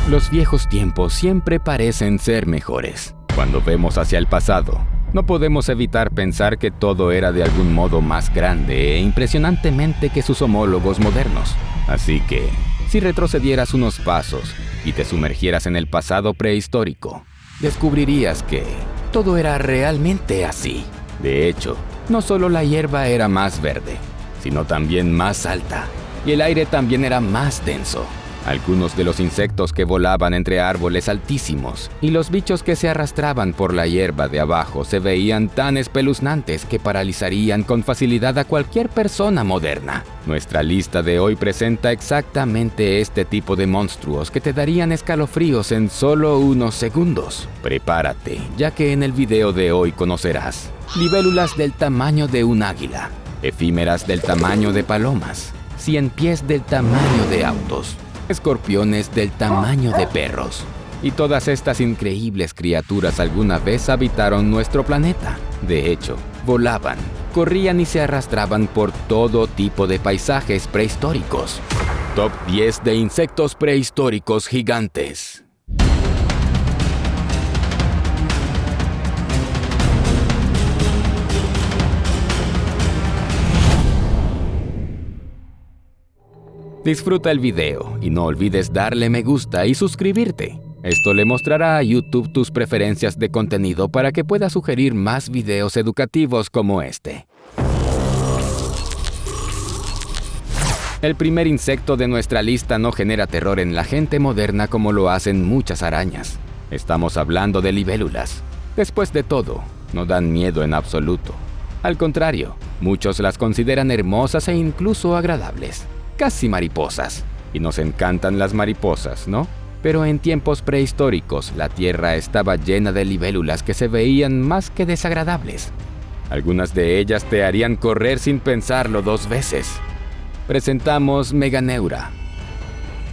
Los viejos tiempos siempre parecen ser mejores. Cuando vemos hacia el pasado, no podemos evitar pensar que todo era de algún modo más grande e impresionantemente que sus homólogos modernos. Así que, si retrocedieras unos pasos y te sumergieras en el pasado prehistórico, descubrirías que todo era realmente así. De hecho, no solo la hierba era más verde, sino también más alta, y el aire también era más denso. Algunos de los insectos que volaban entre árboles altísimos y los bichos que se arrastraban por la hierba de abajo se veían tan espeluznantes que paralizarían con facilidad a cualquier persona moderna. Nuestra lista de hoy presenta exactamente este tipo de monstruos que te darían escalofríos en solo unos segundos. Prepárate, ya que en el video de hoy conocerás libélulas del tamaño de un águila, efímeras del tamaño de palomas, cienpiés del tamaño de autos, escorpiones del tamaño de perros. Y todas estas increíbles criaturas alguna vez habitaron nuestro planeta. De hecho, volaban, corrían y se arrastraban por todo tipo de paisajes prehistóricos. Top 10 de insectos prehistóricos gigantes. Disfruta el video y no olvides darle me gusta y suscribirte. Esto le mostrará a YouTube tus preferencias de contenido para que pueda sugerir más videos educativos como este. El primer insecto de nuestra lista no genera terror en la gente moderna como lo hacen muchas arañas. Estamos hablando de libélulas. Después de todo, no dan miedo en absoluto. Al contrario, muchos las consideran hermosas e incluso agradables. Casi mariposas. Y nos encantan las mariposas, ¿no? Pero en tiempos prehistóricos, la tierra estaba llena de libélulas que se veían más que desagradables. Algunas de ellas te harían correr sin pensarlo 2 veces. Presentamos Meganeura.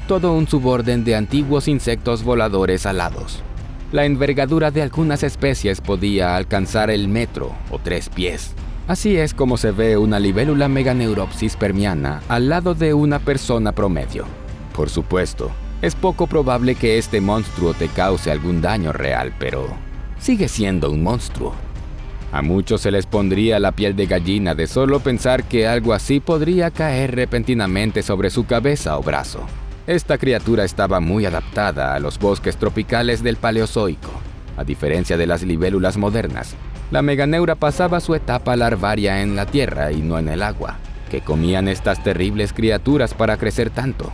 Todo un suborden de antiguos insectos voladores alados. La envergadura de algunas especies podía alcanzar el metro o 3 pies. Así es como se ve una libélula Meganeuropsis permiana al lado de una persona promedio. Por supuesto, es poco probable que este monstruo te cause algún daño real, pero sigue siendo un monstruo. A muchos se les pondría la piel de gallina de solo pensar que algo así podría caer repentinamente sobre su cabeza o brazo. Esta criatura estaba muy adaptada a los bosques tropicales del Paleozoico. A diferencia de las libélulas modernas, la Meganeura pasaba su etapa larvaria en la tierra y no en el agua. ¿Qué comían estas terribles criaturas para crecer tanto?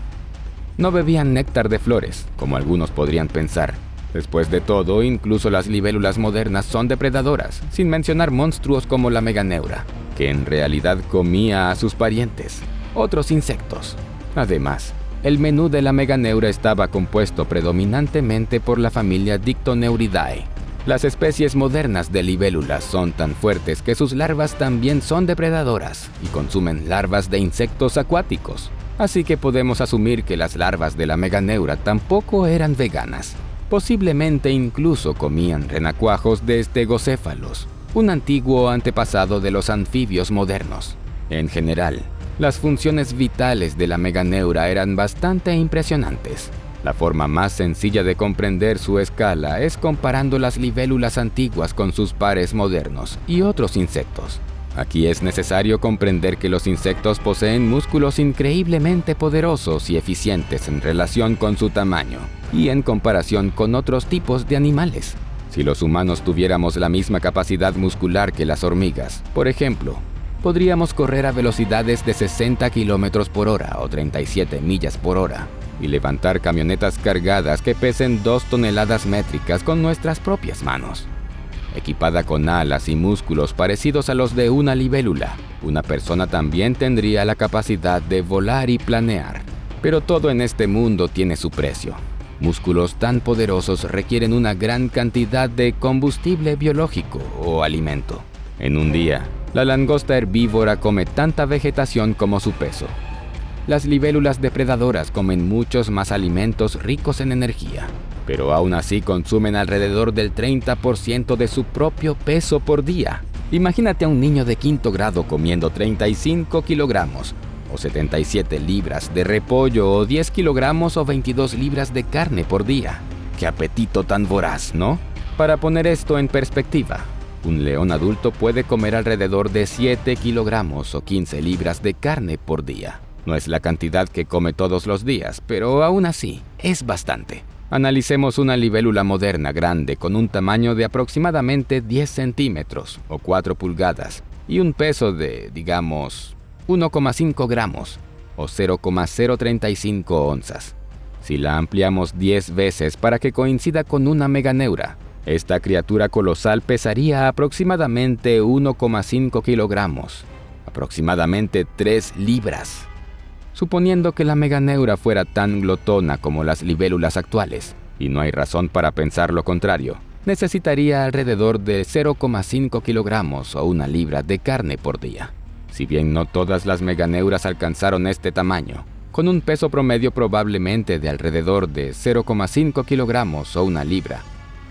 No bebían néctar de flores, como algunos podrían pensar. Después de todo, incluso las libélulas modernas son depredadoras, sin mencionar monstruos como la Meganeura, que en realidad comía a sus parientes, otros insectos. Además, el menú de la Meganeura estaba compuesto predominantemente por la familia Dictoneuridae. Las especies modernas de libélulas son tan fuertes que sus larvas también son depredadoras y consumen larvas de insectos acuáticos. Así que podemos asumir que las larvas de la Meganeura tampoco eran veganas. Posiblemente incluso comían renacuajos de estegocéfalos, un antiguo antepasado de los anfibios modernos. En general, las funciones vitales de la Meganeura eran bastante impresionantes. La forma más sencilla de comprender su escala es comparando las libélulas antiguas con sus pares modernos y otros insectos. Aquí es necesario comprender que los insectos poseen músculos increíblemente poderosos y eficientes en relación con su tamaño y en comparación con otros tipos de animales. Si los humanos tuviéramos la misma capacidad muscular que las hormigas, por ejemplo, podríamos correr a velocidades de 60 km por hora o 37 millas por hora y levantar camionetas cargadas que pesen 2 toneladas métricas con nuestras propias manos. Equipada con alas y músculos parecidos a los de una libélula, una persona también tendría la capacidad de volar y planear. Pero todo en este mundo tiene su precio. Músculos tan poderosos requieren una gran cantidad de combustible biológico o alimento. En un día, la langosta herbívora come tanta vegetación como su peso. Las libélulas depredadoras comen muchos más alimentos ricos en energía, pero aún así consumen alrededor del 30% de su propio peso por día. Imagínate a un niño de 5º grado comiendo 35 kilogramos, o 77 libras de repollo, o 10 kilogramos o 22 libras de carne por día. ¡Qué apetito tan voraz!, ¿no? Para poner esto en perspectiva, un león adulto puede comer alrededor de 7 kilogramos o 15 libras de carne por día. No es la cantidad que come todos los días, pero aún así, es bastante. Analicemos una libélula moderna grande con un tamaño de aproximadamente 10 centímetros o 4 pulgadas y un peso de, digamos, 1,5 gramos o 0,035 onzas. Si la ampliamos 10 veces para que coincida con una meganeura, esta criatura colosal pesaría aproximadamente 1,5 kilogramos, aproximadamente 3 libras. Suponiendo que la meganeura fuera tan glotona como las libélulas actuales, y no hay razón para pensar lo contrario, necesitaría alrededor de 0,5 kilogramos o 1 libra de carne por día. Si bien no todas las meganeuras alcanzaron este tamaño, con un peso promedio probablemente de alrededor de 0,5 kilogramos o 1 libra,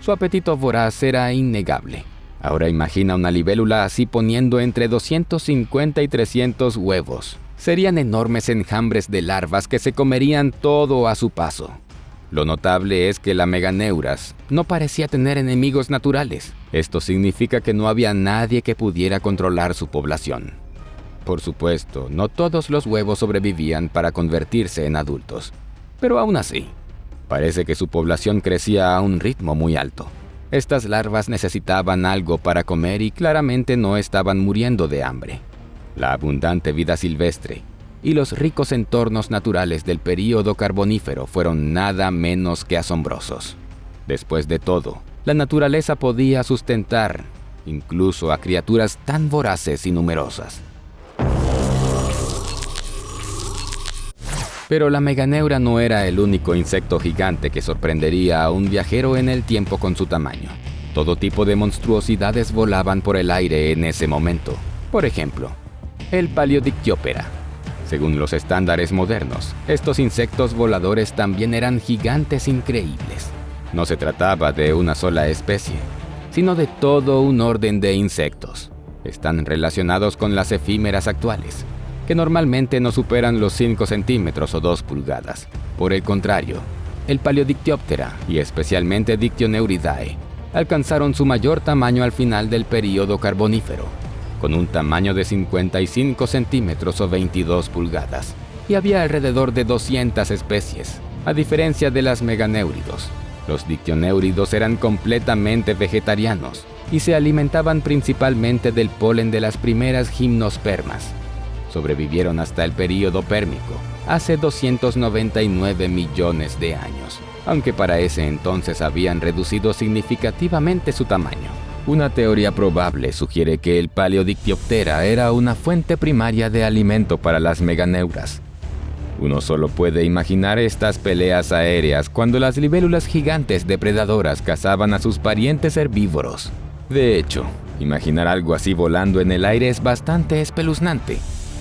su apetito voraz era innegable. Ahora imagina una libélula así poniendo entre 250 y 300 huevos. Serían enormes enjambres de larvas que se comerían todo a su paso. Lo notable es que la meganeuras no parecía tener enemigos naturales. Esto significa que no había nadie que pudiera controlar su población. Por supuesto, no todos los huevos sobrevivían para convertirse en adultos, pero aún así, parece que su población crecía a un ritmo muy alto. Estas larvas necesitaban algo para comer y claramente no estaban muriendo de hambre. La abundante vida silvestre y los ricos entornos naturales del período carbonífero fueron nada menos que asombrosos. Después de todo, la naturaleza podía sustentar incluso a criaturas tan voraces y numerosas. Pero la meganeura no era el único insecto gigante que sorprendería a un viajero en el tiempo con su tamaño. Todo tipo de monstruosidades volaban por el aire en ese momento. Por ejemplo, el Paleodictyoptera. Según los estándares modernos, estos insectos voladores también eran gigantes increíbles. No se trataba de una sola especie, sino de todo un orden de insectos. Están relacionados con las efímeras actuales, que normalmente no superan los 5 centímetros o 2 pulgadas. Por el contrario, el Paleodictyoptera, y especialmente Dictyoneuridae, alcanzaron su mayor tamaño al final del período carbonífero, con un tamaño de 55 centímetros o 22 pulgadas, y había alrededor de 200 especies. A diferencia de las meganeuridos, los dictyoneuridos eran completamente vegetarianos y se alimentaban principalmente del polen de las primeras gimnospermas. Sobrevivieron hasta el período pérmico, hace 299 millones de años, aunque para ese entonces habían reducido significativamente su tamaño. Una teoría probable sugiere que el Paleodictyoptera era una fuente primaria de alimento para las meganeuras. Uno solo puede imaginar estas peleas aéreas cuando las libélulas gigantes depredadoras cazaban a sus parientes herbívoros. De hecho, imaginar algo así volando en el aire es bastante espeluznante.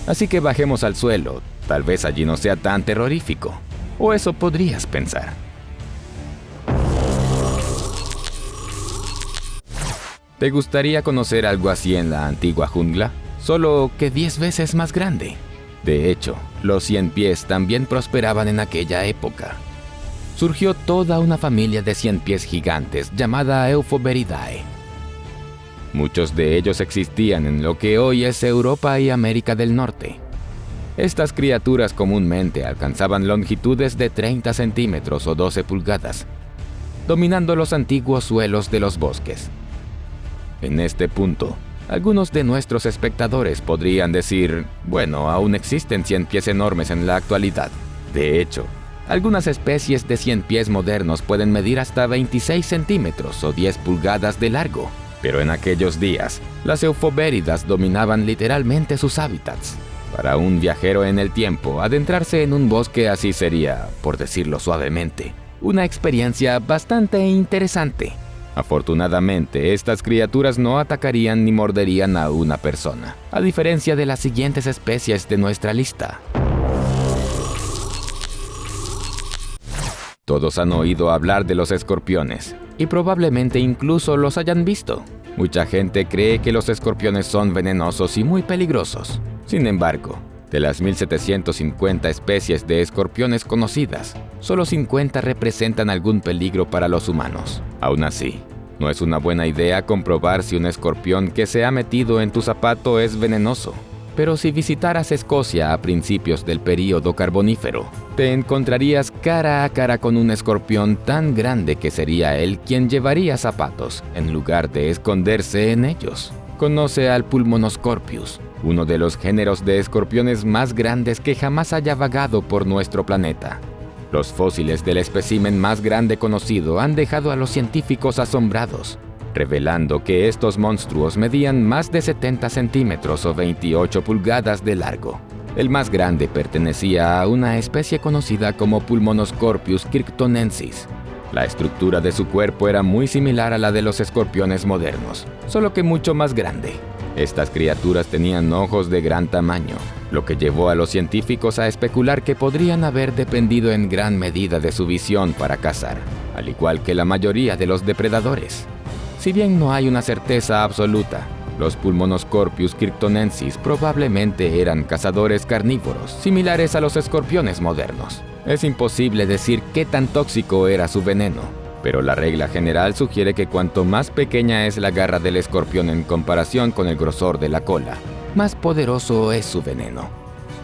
Así que bajemos al suelo, tal vez allí no sea tan terrorífico. O eso podrías pensar. ¿Te gustaría conocer algo así en la antigua jungla? Solo que 10 veces más grande. De hecho, los 100 pies también prosperaban en aquella época. Surgió toda una familia de 100 pies gigantes llamada Euphoberidae. Muchos de ellos existían en lo que hoy es Europa y América del Norte. Estas criaturas comúnmente alcanzaban longitudes de 30 centímetros o 12 pulgadas, dominando los antiguos suelos de los bosques. En este punto, algunos de nuestros espectadores podrían decir, bueno, aún existen 100 pies enormes en la actualidad. De hecho, algunas especies de 100 pies modernos pueden medir hasta 26 centímetros o 10 pulgadas de largo. Pero en aquellos días, las eufobéridas dominaban literalmente sus hábitats. Para un viajero en el tiempo, adentrarse en un bosque así sería, por decirlo suavemente, una experiencia bastante interesante. Afortunadamente, estas criaturas no atacarían ni morderían a una persona, a diferencia de las siguientes especies de nuestra lista. Todos han oído hablar de los escorpiones, y probablemente incluso los hayan visto. Mucha gente cree que los escorpiones son venenosos y muy peligrosos. Sin embargo, De las 1750 especies de escorpiones conocidas, solo 50 representan algún peligro para los humanos. Aún así, no es una buena idea comprobar si un escorpión que se ha metido en tu zapato es venenoso. Pero si visitaras Escocia a principios del período carbonífero, te encontrarías cara a cara con un escorpión tan grande que sería él quien llevaría zapatos, en lugar de esconderse en ellos. Conoce al Pulmonoscorpius, uno de los géneros de escorpiones más grandes que jamás haya vagado por nuestro planeta. Los fósiles del espécimen más grande conocido han dejado a los científicos asombrados, revelando que estos monstruos medían más de 70 centímetros o 28 pulgadas de largo. El más grande pertenecía a una especie conocida como Pulmonoscorpius kirktonensis. La estructura de su cuerpo era muy similar a la de los escorpiones modernos, solo que mucho más grande. Estas criaturas tenían ojos de gran tamaño, lo que llevó a los científicos a especular que podrían haber dependido en gran medida de su visión para cazar, al igual que la mayoría de los depredadores. Si bien no hay una certeza absoluta, los Pulmonoscorpius kirktonensis probablemente eran cazadores carnívoros, similares a los escorpiones modernos. Es imposible decir qué tan tóxico era su veneno, pero la regla general sugiere que cuanto más pequeña es la garra del escorpión en comparación con el grosor de la cola, más poderoso es su veneno.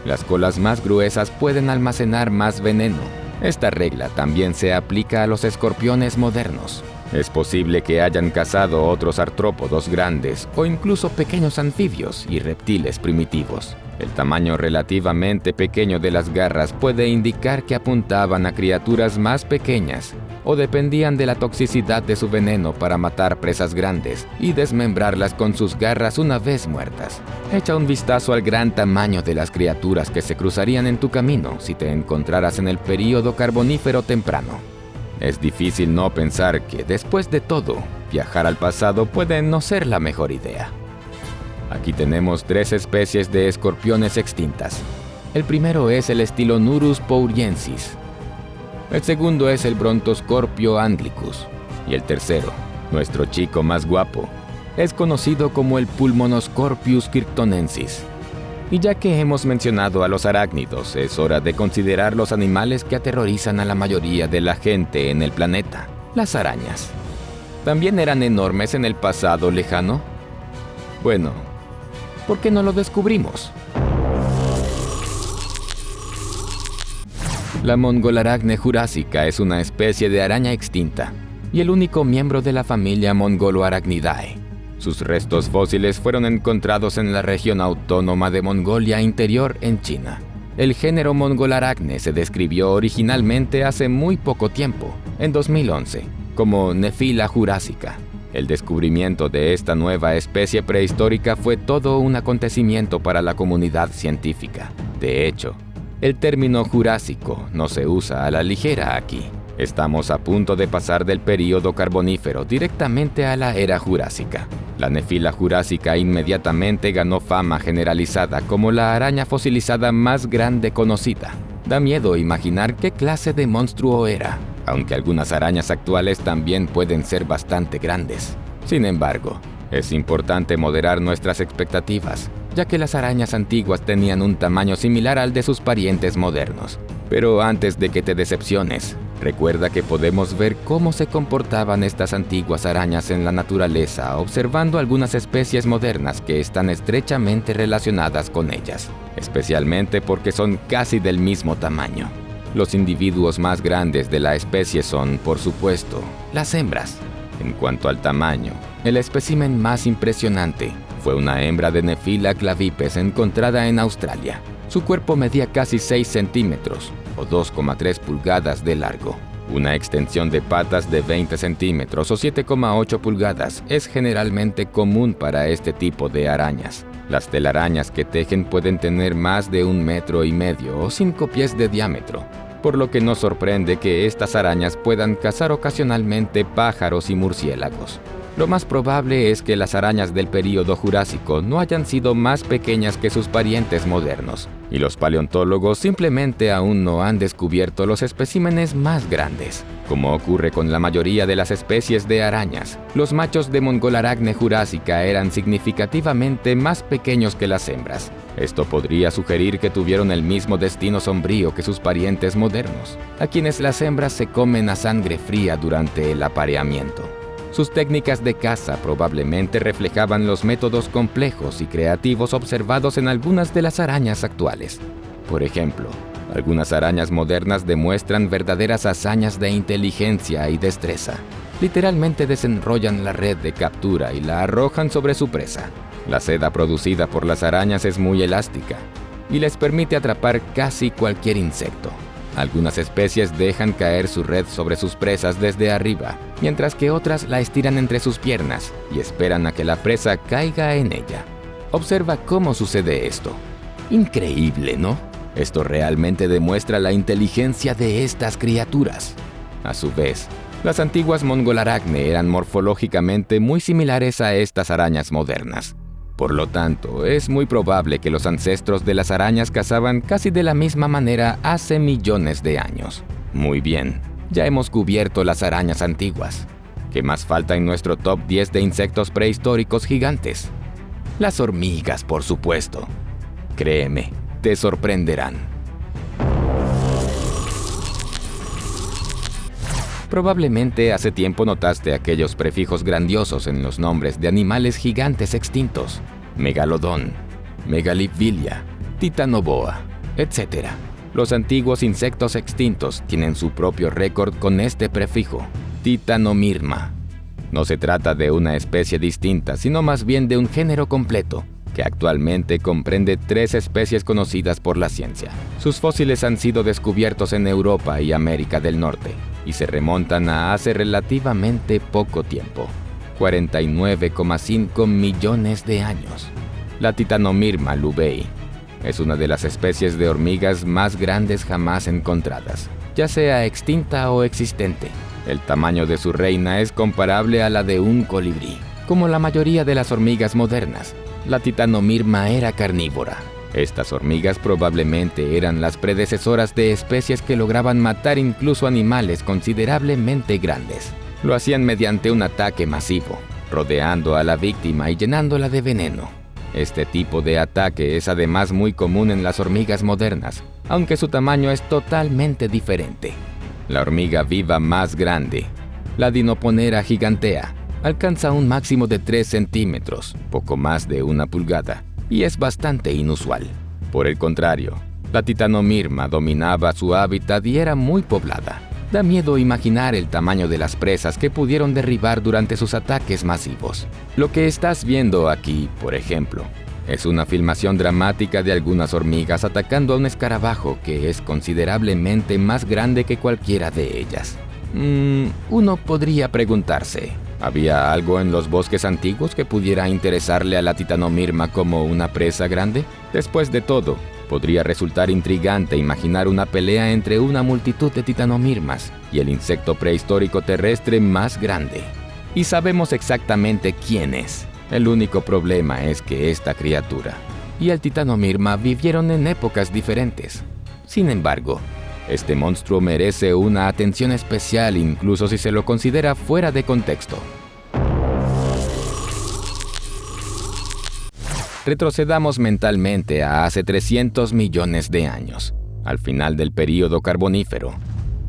Las colas más gruesas pueden almacenar más veneno. Esta regla también se aplica a los escorpiones modernos. Es posible que hayan cazado otros artrópodos grandes o incluso pequeños anfibios y reptiles primitivos. El tamaño relativamente pequeño de las garras puede indicar que apuntaban a criaturas más pequeñas o dependían de la toxicidad de su veneno para matar presas grandes y desmembrarlas con sus garras una vez muertas. Echa un vistazo al gran tamaño de las criaturas que se cruzarían en tu camino si te encontraras en el período carbonífero temprano. Es difícil no pensar que, después de todo, viajar al pasado puede no ser la mejor idea. Aquí tenemos 3 especies de escorpiones extintas. El primero es el Stylonurus pouriensis. El segundo es el Brontoscorpio anglicus. Y el tercero, nuestro chico más guapo, es conocido como el Pulmonoscorpius kirktonensis. Y ya que hemos mencionado a los arácnidos, es hora de considerar los animales que aterrorizan a la mayoría de la gente en el planeta, las arañas. ¿También eran enormes en el pasado lejano? Bueno, ¿por qué no lo descubrimos? La Mongolaracne jurásica es una especie de araña extinta y el único miembro de la familia Mongoloarachnidae. Sus restos fósiles fueron encontrados en la región autónoma de Mongolia Interior en China. El género Mongolaracne se describió originalmente hace muy poco tiempo, en 2011, como Nephila jurásica. El descubrimiento de esta nueva especie prehistórica fue todo un acontecimiento para la comunidad científica. De hecho, el término jurásico no se usa a la ligera aquí. Estamos a punto de pasar del período carbonífero directamente a la era jurásica. La Nephila jurásica inmediatamente ganó fama generalizada como la araña fosilizada más grande conocida. Da miedo imaginar qué clase de monstruo era, aunque algunas arañas actuales también pueden ser bastante grandes. Sin embargo, es importante moderar nuestras expectativas, ya que las arañas antiguas tenían un tamaño similar al de sus parientes modernos. Pero antes de que te decepciones, recuerda que podemos ver cómo se comportaban estas antiguas arañas en la naturaleza observando algunas especies modernas que están estrechamente relacionadas con ellas, especialmente porque son casi del mismo tamaño. Los individuos más grandes de la especie son, por supuesto, las hembras. En cuanto al tamaño, el espécimen más impresionante fue una hembra de Nephila clavipes encontrada en Australia. Su cuerpo medía casi 6 centímetros o 2,3 pulgadas de largo. Una extensión de patas de 20 centímetros o 7,8 pulgadas es generalmente común para este tipo de arañas. Las telarañas que tejen pueden tener más de 1,5 metros o 5 pies de diámetro, por lo que no sorprende que estas arañas puedan cazar ocasionalmente pájaros y murciélagos. Lo más probable es que las arañas del período Jurásico no hayan sido más pequeñas que sus parientes modernos, y los paleontólogos simplemente aún no han descubierto los especímenes más grandes. Como ocurre con la mayoría de las especies de arañas, los machos de Mongolaracne jurásica eran significativamente más pequeños que las hembras. Esto podría sugerir que tuvieron el mismo destino sombrío que sus parientes modernos, a quienes las hembras se comen a sangre fría durante el apareamiento. Sus técnicas de caza probablemente reflejaban los métodos complejos y creativos observados en algunas de las arañas actuales. Por ejemplo, algunas arañas modernas demuestran verdaderas hazañas de inteligencia y destreza. Literalmente desenrollan la red de captura y la arrojan sobre su presa. La seda producida por las arañas es muy elástica y les permite atrapar casi cualquier insecto. Algunas especies dejan caer su red sobre sus presas desde arriba, mientras que otras la estiran entre sus piernas y esperan a que la presa caiga en ella. Observa cómo sucede esto. Increíble, ¿no? Esto realmente demuestra la inteligencia de estas criaturas. A su vez, las antiguas Mongolaracne eran morfológicamente muy similares a estas arañas modernas. Por lo tanto, es muy probable que los ancestros de las arañas cazaban casi de la misma manera hace millones de años. Muy bien, ya hemos cubierto las arañas antiguas. ¿Qué más falta en nuestro top 10 de insectos prehistóricos gigantes? Las hormigas, por supuesto. Créeme, te sorprenderán. Probablemente hace tiempo notaste aquellos prefijos grandiosos en los nombres de animales gigantes extintos: Megalodón, Megalipvilia, Titanoboa, etc. Los antiguos insectos extintos tienen su propio récord con este prefijo, Titanomyrma. No se trata de una especie distinta, sino más bien de un género completo, que actualmente comprende 3 especies conocidas por la ciencia. Sus fósiles han sido descubiertos en Europa y América del Norte, y se remontan a hace relativamente poco tiempo, 49,5 millones de años. La Titanomyrma lubei es una de las especies de hormigas más grandes jamás encontradas, ya sea extinta o existente. El tamaño de su reina es comparable a la de un colibrí. Como la mayoría de las hormigas modernas, la Titanomyrma era carnívora. Estas hormigas probablemente eran las predecesoras de especies que lograban matar incluso animales considerablemente grandes. Lo hacían mediante un ataque masivo, rodeando a la víctima y llenándola de veneno. Este tipo de ataque es además muy común en las hormigas modernas, aunque su tamaño es totalmente diferente. La hormiga viva más grande, la Dinoponera gigantea, alcanza un máximo de 3 centímetros, poco más de 1 pulgada, y es bastante inusual. Por el contrario, la Titanomyrma dominaba su hábitat y era muy poblada. Da miedo imaginar el tamaño de las presas que pudieron derribar durante sus ataques masivos. Lo que estás viendo aquí, por ejemplo, es una filmación dramática de algunas hormigas atacando a un escarabajo que es considerablemente más grande que cualquiera de ellas. Uno podría preguntarse, ¿había algo en los bosques antiguos que pudiera interesarle a la Titanomyrma como una presa grande? Después de todo, podría resultar intrigante imaginar una pelea entre una multitud de titanomyrmas y el insecto prehistórico terrestre más grande. Y sabemos exactamente quién es. El único problema es que esta criatura y el Titanomyrma vivieron en épocas diferentes. Sin embargo, este monstruo merece una atención especial incluso si se lo considera fuera de contexto. Retrocedamos mentalmente a hace 300 millones de años, al final del período Carbonífero.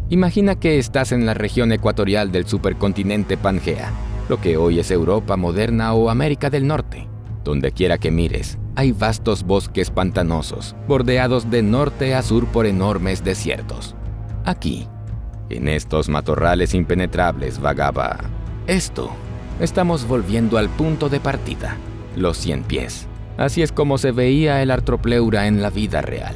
Imagina que estás en la región ecuatorial del supercontinente Pangea, lo que hoy es Europa moderna o América del Norte. Donde quiera que mires, hay vastos bosques pantanosos, bordeados de norte a sur por enormes desiertos. Aquí, en estos matorrales impenetrables, vagaba esto. Estamos volviendo al punto de partida, los 100 pies. Así es como se veía el Arthropleura en la vida real.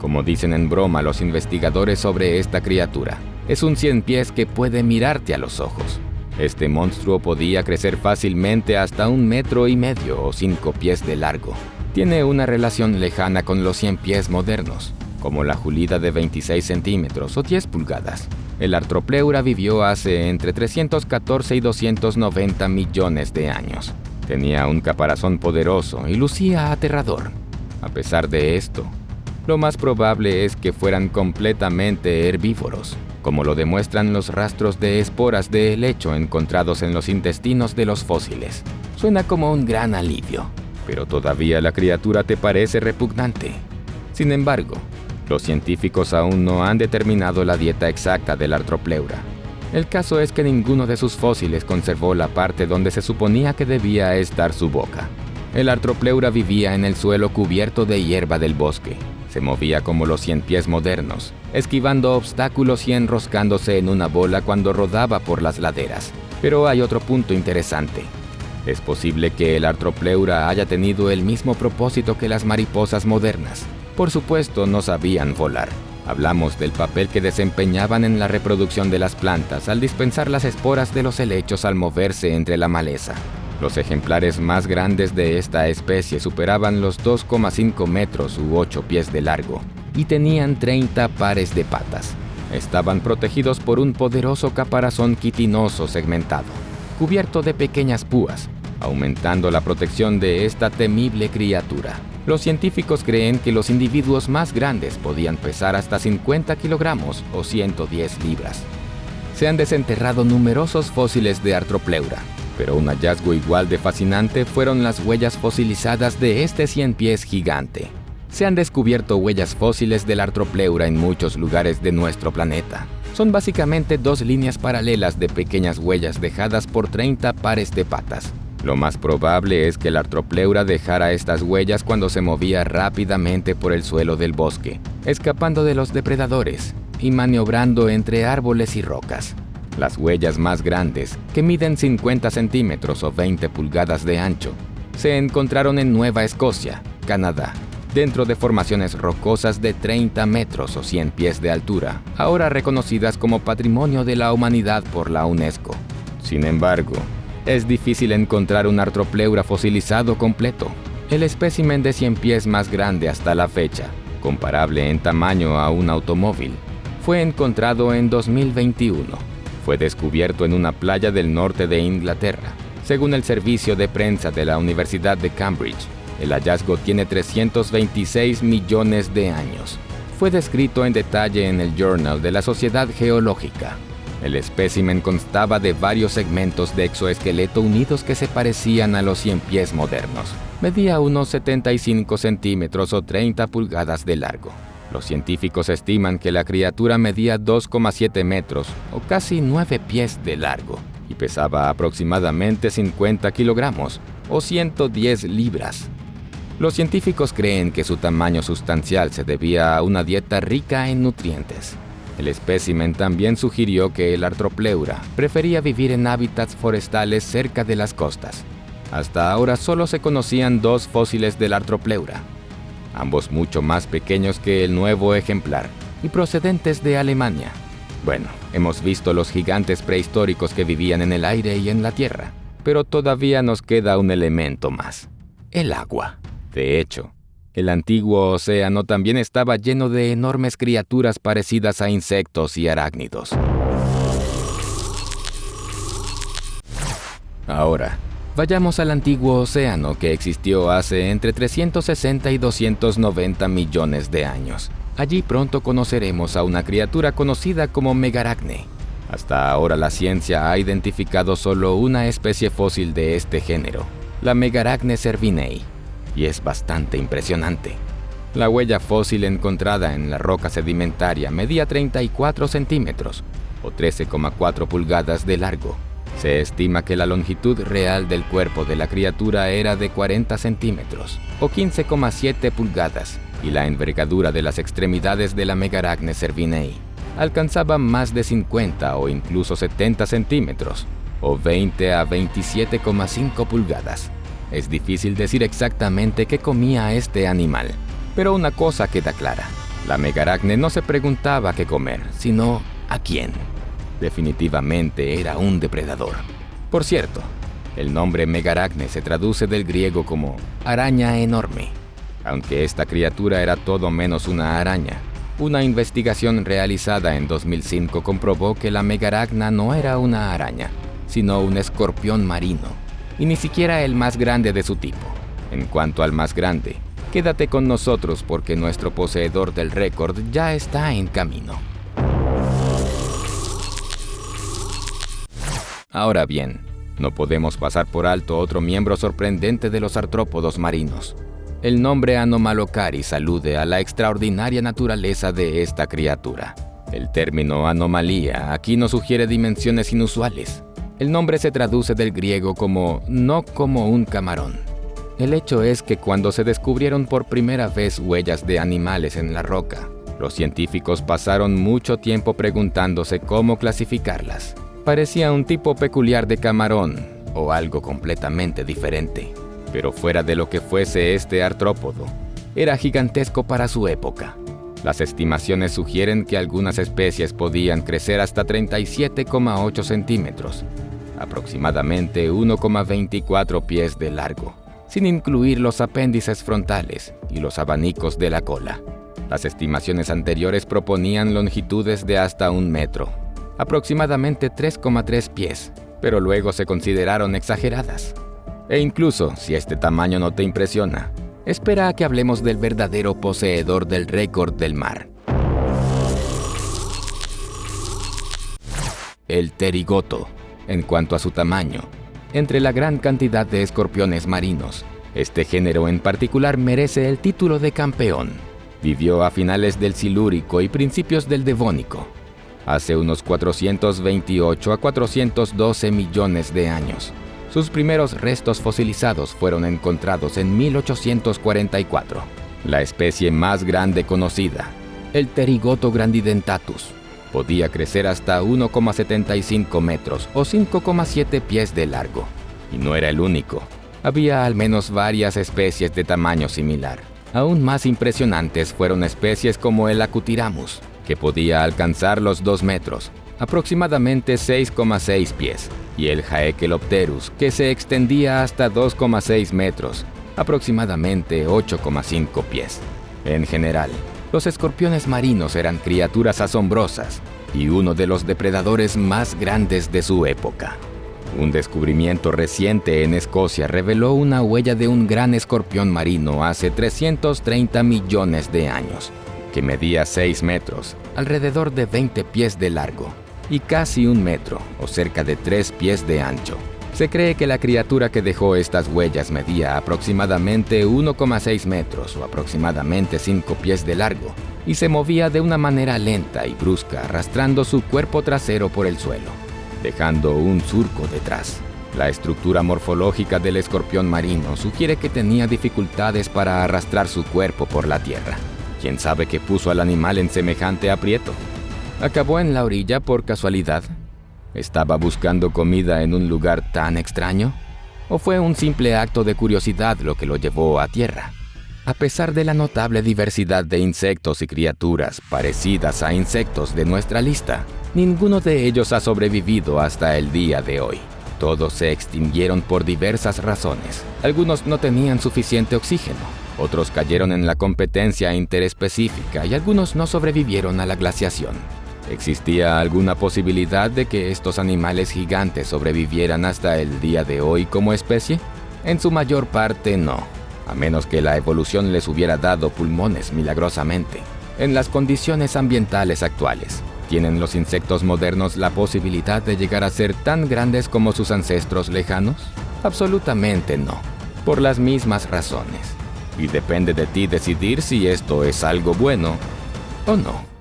Como dicen en broma los investigadores sobre esta criatura, es un 100 pies que puede mirarte a los ojos. Este monstruo podía crecer fácilmente hasta 1,5 metros o 5 pies de largo. Tiene una relación lejana con los 100 pies modernos. como la julida de 26 centímetros o 10 pulgadas. El Arthropleura vivió hace entre 314 y 290 millones de años. Tenía un caparazón poderoso y lucía aterrador. A pesar de esto, lo más probable es que fueran completamente herbívoros, como lo demuestran los rastros de esporas de helecho encontrados en los intestinos de los fósiles. Suena como un gran alivio, pero todavía la criatura te parece repugnante. Sin embargo, los científicos aún no han determinado la dieta exacta del Arthropleura. El caso es que ninguno de sus fósiles conservó la parte donde se suponía que debía estar su boca. El Arthropleura vivía en el suelo cubierto de hierba del bosque. Se movía como los ciempiés modernos, esquivando obstáculos y enroscándose en una bola cuando rodaba por las laderas. Pero hay otro punto interesante. Es posible que el Arthropleura haya tenido el mismo propósito que las mariposas modernas. Por supuesto, no sabían volar. Hablamos del papel que desempeñaban en la reproducción de las plantas al dispensar las esporas de los helechos al moverse entre la maleza. Los ejemplares más grandes de esta especie superaban los 2,5 metros u 8 pies de largo y tenían 30 pares de patas. Estaban protegidos por un poderoso caparazón quitinoso segmentado, cubierto de pequeñas púas, aumentando la protección de esta temible criatura. Los científicos creen que los individuos más grandes podían pesar hasta 50 kilogramos o 110 libras. Se han desenterrado numerosos fósiles de Arthropleura, pero un hallazgo igual de fascinante fueron las huellas fosilizadas de este ciempiés gigante. Se han descubierto huellas fósiles del Arthropleura en muchos lugares de nuestro planeta. Son básicamente dos líneas paralelas de pequeñas huellas dejadas por 30 pares de patas. Lo más probable es que el Arthropleura dejara estas huellas cuando se movía rápidamente por el suelo del bosque, escapando de los depredadores y maniobrando entre árboles y rocas. Las huellas más grandes, que miden 50 centímetros o 20 pulgadas de ancho, se encontraron en Nueva Escocia, Canadá, dentro de formaciones rocosas de 30 metros o 100 pies de altura, ahora reconocidas como Patrimonio de la Humanidad por la UNESCO. Sin embargo, es difícil encontrar un Arthropleura fosilizado completo. El espécimen de 100 pies más grande hasta la fecha, comparable en tamaño a un automóvil, fue encontrado en 2021. Fue descubierto en una playa del norte de Inglaterra. Según el servicio de prensa de la Universidad de Cambridge, el hallazgo tiene 326 millones de años. Fue descrito en detalle en el Journal de la Sociedad Geológica. El espécimen constaba de varios segmentos de exoesqueleto unidos que se parecían a los ciempiés modernos. Medía unos 75 centímetros o 30 pulgadas de largo. Los científicos estiman que la criatura medía 2,7 metros o casi 9 pies de largo y pesaba aproximadamente 50 kilogramos o 110 libras. Los científicos creen que su tamaño sustancial se debía a una dieta rica en nutrientes. El espécimen también sugirió que el Arthropleura prefería vivir en hábitats forestales cerca de las costas. Hasta ahora solo se conocían 2 fósiles del Arthropleura, ambos mucho más pequeños que el nuevo ejemplar y procedentes de Alemania. Bueno, hemos visto los gigantes prehistóricos que vivían en el aire y en la tierra, pero todavía nos queda un elemento más: el agua. De hecho, el antiguo océano también estaba lleno de enormes criaturas parecidas a insectos y arácnidos. Ahora, vayamos al antiguo océano que existió hace entre 360 y 290 millones de años. Allí pronto conoceremos a una criatura conocida como Megaracne. Hasta ahora la ciencia ha identificado solo una especie fósil de este género, la Megaracne cervinei, y es bastante impresionante. La huella fósil encontrada en la roca sedimentaria medía 34 centímetros o 13,4 pulgadas de largo. Se estima que la longitud real del cuerpo de la criatura era de 40 centímetros o 15,7 pulgadas y la envergadura de las extremidades de la Megaracne cervinei alcanzaba más de 50 o incluso 70 centímetros o 20 a 27,5 pulgadas. Es difícil decir exactamente qué comía este animal, pero una cosa queda clara: la Megaracne no se preguntaba qué comer, sino a quién. Definitivamente era un depredador. Por cierto, el nombre Megaracne se traduce del griego como araña enorme. Aunque esta criatura era todo menos una araña, Una investigación realizada en 2005 comprobó que la Megaragna no era una araña, sino un escorpión marino, y ni siquiera el más grande de su tipo. En cuanto al más grande, quédate con nosotros porque nuestro poseedor del récord ya está en camino. Ahora bien, no podemos pasar por alto otro miembro sorprendente de los artrópodos marinos. El nombre Anomalocaris alude a la extraordinaria naturaleza de esta criatura. El término anomalía aquí nos sugiere dimensiones inusuales. El nombre se traduce del griego como no como un camarón. El hecho es que cuando se descubrieron por primera vez huellas de animales en la roca, los científicos pasaron mucho tiempo preguntándose cómo clasificarlas. Parecía un tipo peculiar de camarón o algo completamente diferente. Pero fuera de lo que fuese este artrópodo, era gigantesco para su época. Las estimaciones sugieren que algunas especies podían crecer hasta 37,8 centímetros, aproximadamente 1,24 pies de largo, sin incluir los apéndices frontales y los abanicos de la cola. Las estimaciones anteriores proponían longitudes de hasta 1 metro, aproximadamente 3,3 pies, pero luego se consideraron exageradas. E incluso, si este tamaño no te impresiona, espera a que hablemos del verdadero poseedor del récord del mar. El terigoto. En cuanto a su tamaño, entre la gran cantidad de escorpiones marinos, este género en particular merece el título de campeón. Vivió a finales del Silúrico y principios del Devónico, hace unos 428 a 412 millones de años. Sus primeros restos fosilizados fueron encontrados en 1844. La especie más grande conocida, el Terigoto grandidentatus, podía crecer hasta 1,75 metros o 5,7 pies de largo. Y no era el único. Había al menos varias especies de tamaño similar. Aún más impresionantes fueron especies como el Acutiramus, que podía alcanzar los 2 metros, aproximadamente 6,6 pies, y el Haekelopterus, que se extendía hasta 2,6 metros, aproximadamente 8,5 pies. En general, los escorpiones marinos eran criaturas asombrosas y uno de los depredadores más grandes de su época. Un descubrimiento reciente en Escocia reveló una huella de un gran escorpión marino hace 330 millones de años, que medía 6 metros, alrededor de 20 pies de largo, y casi 1 metro, o cerca de 3 pies de ancho. Se cree que la criatura que dejó estas huellas medía aproximadamente 1,6 metros o aproximadamente 5 pies de largo, y se movía de una manera lenta y brusca arrastrando su cuerpo trasero por el suelo, dejando un surco detrás. La estructura morfológica del escorpión marino sugiere que tenía dificultades para arrastrar su cuerpo por la tierra. ¿Quién sabe qué puso al animal en semejante aprieto? ¿Acabó en la orilla por casualidad? ¿Estaba buscando comida en un lugar tan extraño? ¿O fue un simple acto de curiosidad lo que lo llevó a tierra? A pesar de la notable diversidad de insectos y criaturas parecidas a insectos de nuestra lista, ninguno de ellos ha sobrevivido hasta el día de hoy. Todos se extinguieron por diversas razones. Algunos no tenían suficiente oxígeno, otros cayeron en la competencia interespecífica y algunos no sobrevivieron a la glaciación. ¿Existía alguna posibilidad de que estos animales gigantes sobrevivieran hasta el día de hoy como especie? En su mayor parte no, a menos que la evolución les hubiera dado pulmones milagrosamente. En las condiciones ambientales actuales, ¿tienen los insectos modernos la posibilidad de llegar a ser tan grandes como sus ancestros lejanos? Absolutamente no, por las mismas razones. Y depende de ti decidir si esto es algo bueno o no.